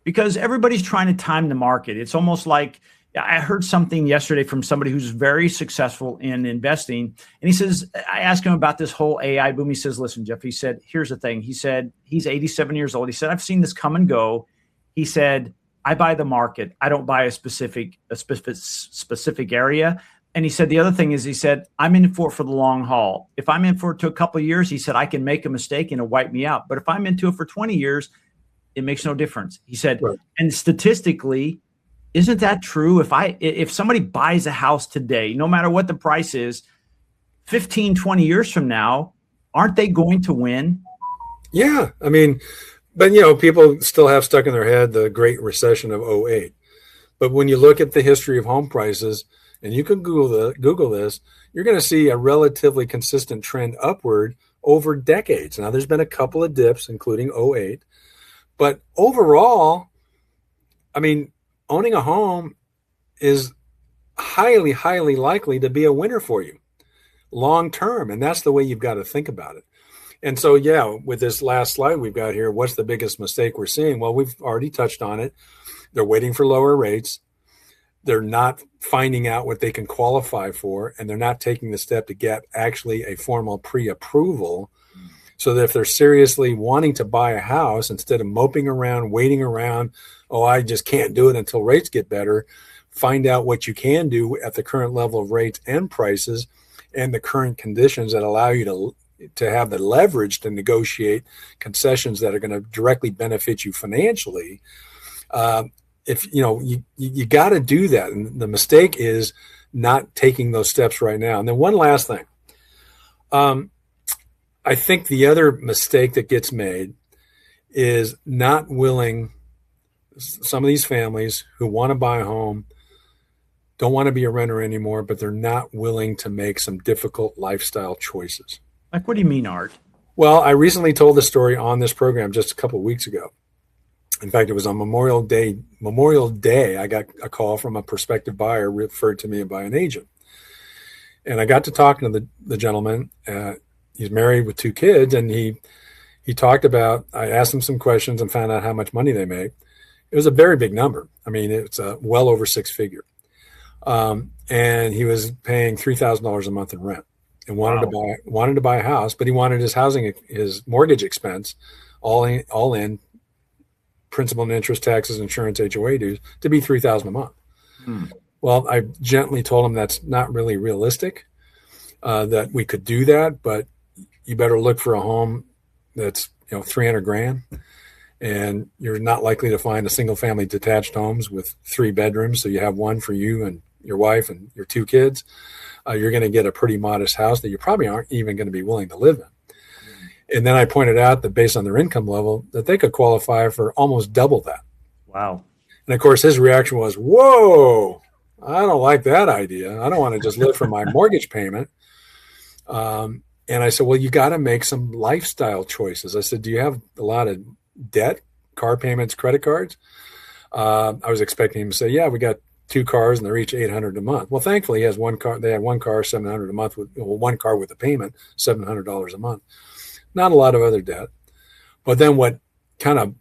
because everybody's trying to time the market. It's almost like I heard something yesterday from somebody who's very successful in investing. And he says, I asked him about this whole AI boom. He says, listen, Jeff, he said, here's the thing. He said, he's 87 years old. He said, I've seen this come and go. He said, I buy the market. I don't buy a specific area. And he said, the other thing is, he said, I'm in for the long haul. If I'm in for it to a couple of years, he said, I can make a mistake and it'll wipe me out. But if I'm into it for 20 years, it makes no difference. He said, right. And statistically, isn't that true? If somebody buys a house today, no matter what the price is, 15, 20 years from now, aren't they going to win? Yeah. I mean, but people still have stuck in their head the Great Recession of '08. But when you look at the history of home prices, and you can Google this, you're going to see a relatively consistent trend upward over decades. Now, there's been a couple of dips, including '08. But overall, I mean, owning a home is highly, highly likely to be a winner for you long term. And that's the way you've got to think about it. And so, yeah, with this last slide we've got here, what's the biggest mistake we're seeing? Well, we've already touched on it. They're waiting for lower rates. They're not finding out what they can qualify for, and they're not taking the step to get actually a formal pre-approval. So that if they're seriously wanting to buy a house, instead of moping around, waiting around, oh, I just can't do it until rates get better, find out what you can do at the current level of rates and prices and the current conditions that allow you to have the leverage to negotiate concessions that are going to directly benefit you financially. If you got to do that, and the mistake is not taking those steps right now. And then one last thing. I think the other mistake that gets made is not willing. Some of these families who want to buy a home don't want to be a renter anymore, but they're not willing to make some difficult lifestyle choices. Like, what do you mean, Art? Well, I recently told the story on this program just a couple of weeks ago. In fact, it was on Memorial Day. I got a call from a prospective buyer referred to me by an agent. And I got to talking to the gentleman. He's married with 2 kids, and he talked about, I asked him some questions and found out how much money they make. It was a very big number. I mean, it's well over 6-figure. And he was paying $3,000 a month in rent and wanted to buy a house, but he wanted his mortgage expense, all in principal and interest, taxes, insurance, HOA dues, to be $3,000 a month. Well, I gently told him that's not really realistic, that we could do that, but you better look for a home that's $300,000, and you're not likely to find a single family detached homes with 3 bedrooms. So you have one for you and your wife and your 2 kids. You're going to get a pretty modest house that you probably aren't even going to be willing to live in. And then I pointed out that based on their income level, that they could qualify for almost double that. Wow. And of course, his reaction was, whoa, I don't like that idea. I don't want to just live for my mortgage payment. And I said, well, you got to make some lifestyle choices. I said, do you have a lot of debt, car payments, credit cards? I was expecting him to say, yeah, we got 2 cars and they're each $800 a month. Well, thankfully he has one car. They have one car, $700 a month, one car with a payment, $700 a month. Not a lot of other debt. But then what kind of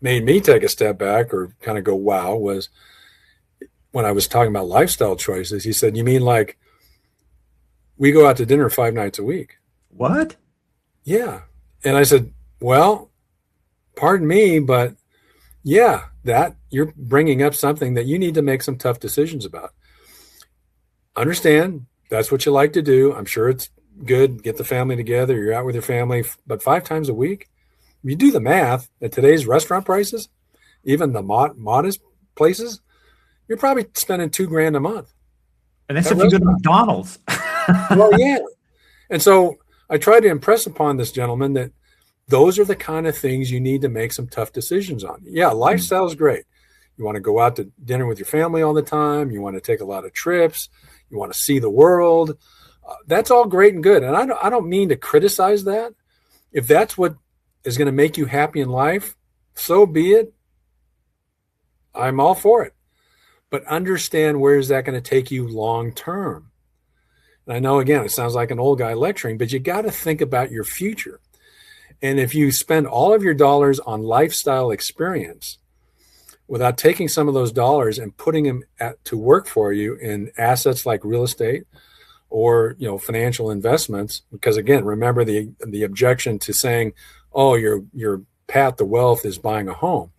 made me take a step back or kind of go, wow, was when I was talking about lifestyle choices. He said, you mean like we go out to dinner 5 nights a week? What? Yeah. And I said, well, pardon me, but yeah, that you're bringing up something that you need to make some tough decisions about. Understand that's what you like to do. I'm sure it's good. Get the family together. You're out with your family, but 5 times a week, if you do the math at today's restaurant prices, even the modest places, you're probably spending $2,000 a month. And that's if you go to McDonald's. Well, yeah. And so I tried to impress upon this gentleman that those are the kind of things you need to make some tough decisions on. Yeah, lifestyle is great. You want to go out to dinner with your family all the time. You want to take a lot of trips. You want to see the world. That's all great and good. And I don't mean to criticize that. If that's what is going to make you happy in life, so be it. I'm all for it. But understand, where is that going to take you long term? And I know, again, it sounds like an old guy lecturing, but you got to think about your future. And if you spend all of your dollars on lifestyle experience, without taking some of those dollars and putting them to work for you in assets like real estate or financial investments. Because again, remember the objection to saying, oh, your path to wealth is buying a home.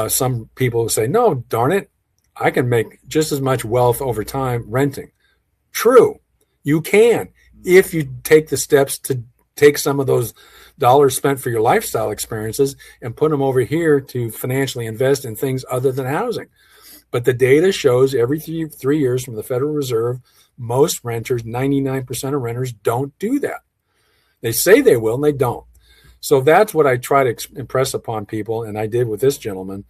Some people say, no, darn it, I can make just as much wealth over time renting. True, you can, if you take the steps to take some of those dollars spent for your lifestyle experiences and put them over here to financially invest in things other than housing. But the data shows every 3 years from the Federal Reserve, most renters, 99% of renters, don't do that. They say they will, and they don't. So that's what I try to impress upon people, and I did with this gentleman,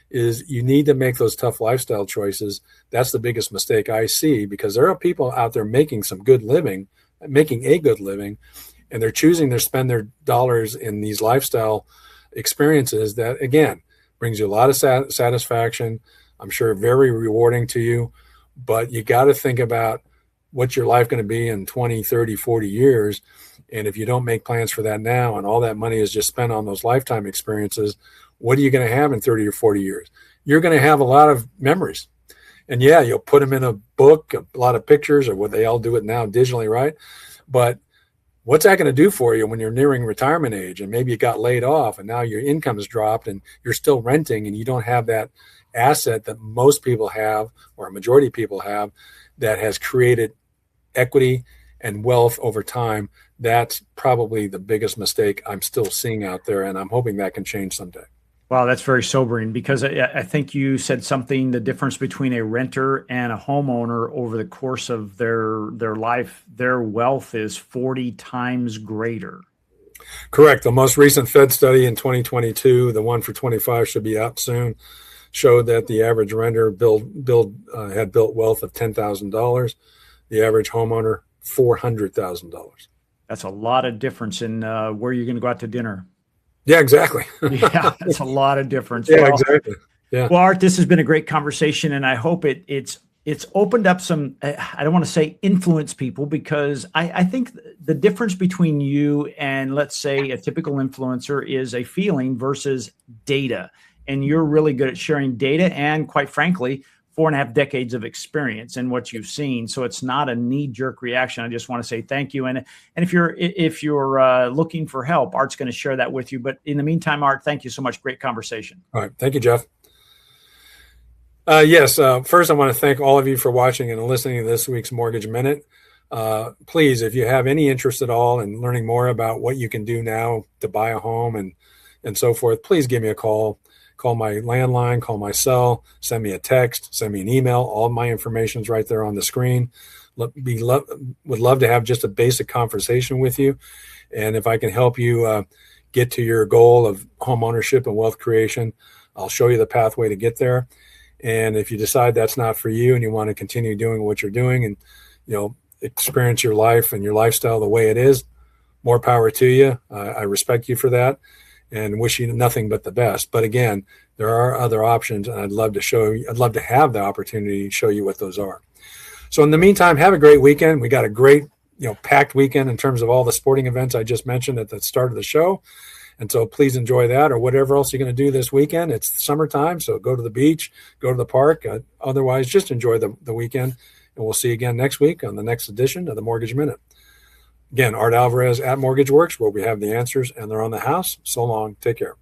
is you need to make those tough lifestyle choices. That's the biggest mistake I see, because there are people out there making a good living, and they're choosing to spend their dollars in these lifestyle experiences that, again, brings you a lot of satisfaction. I'm sure very rewarding to you, but you got to think about what's your life going to be in 20, 30, 40 years. And if you don't make plans for that now, and all that money is just spent on those lifetime experiences, what are you going to have in 30 or 40 years? You're going to have a lot of memories. And yeah, you'll put them in a book, a lot of pictures, or what they all do it now digitally, right? But what's that going to do for you when you're nearing retirement age and maybe you got laid off and now your income has dropped and you're still renting and you don't have that asset that most people have, or a majority of people have, that has created equity and wealth over time? That's probably the biggest mistake I'm still seeing out there, and I'm hoping that can change someday. Wow, that's very sobering, because I think you said something, the difference between a renter and a homeowner over the course of their life, their wealth is 40 times greater. Correct. The most recent Fed study in 2022, the one for 25 should be out soon, showed that the average renter had built wealth of $10,000. The average homeowner, $400,000. That's a lot of difference in where you're going to go out to dinner. Yeah, exactly. Yeah, that's a lot of difference. Yeah, exactly. Yeah. Well, Art, this has been a great conversation, and I hope it's opened up some, I don't want to say influence people, because I think the difference between you and, let's say, a typical influencer is a feeling versus data. And you're really good at sharing data and, quite frankly, 4.5 decades of experience in what you've seen. So it's not a knee-jerk reaction. I just want to say thank you. And if you're looking for help, Art's going to share that with you. But in the meantime, Art, thank you so much. Great conversation. All right. Thank you, Jeff. Yes. First, I want to thank all of you for watching and listening to this week's Mortgage Minute. Please, if you have any interest at all in learning more about what you can do now to buy a home and so forth, please give me a call. Call my landline, call my cell, send me a text, send me an email. All my information is right there on the screen. Would love to have just a basic conversation with you. And if I can help you get to your goal of home ownership and wealth creation, I'll show you the pathway to get there. And if you decide that's not for you and you want to continue doing what you're doing and, experience your life and your lifestyle the way it is, more power to you. I respect you for that and wish you nothing but the best. But again, there are other options, and I'd love to have the opportunity to show you what those are. So in the meantime, have a great weekend. We got a great, packed weekend in terms of all the sporting events I just mentioned at the start of the show. And so please enjoy that, or whatever else you're going to do this weekend. It's summertime, so go to the beach, go to the park. Otherwise, just enjoy the weekend. And we'll see you again next week on the next edition of the Mortgage Minute. Again, Art Alvarez at Mortgage Works, where we have the answers and they're on the house. So long. Take care.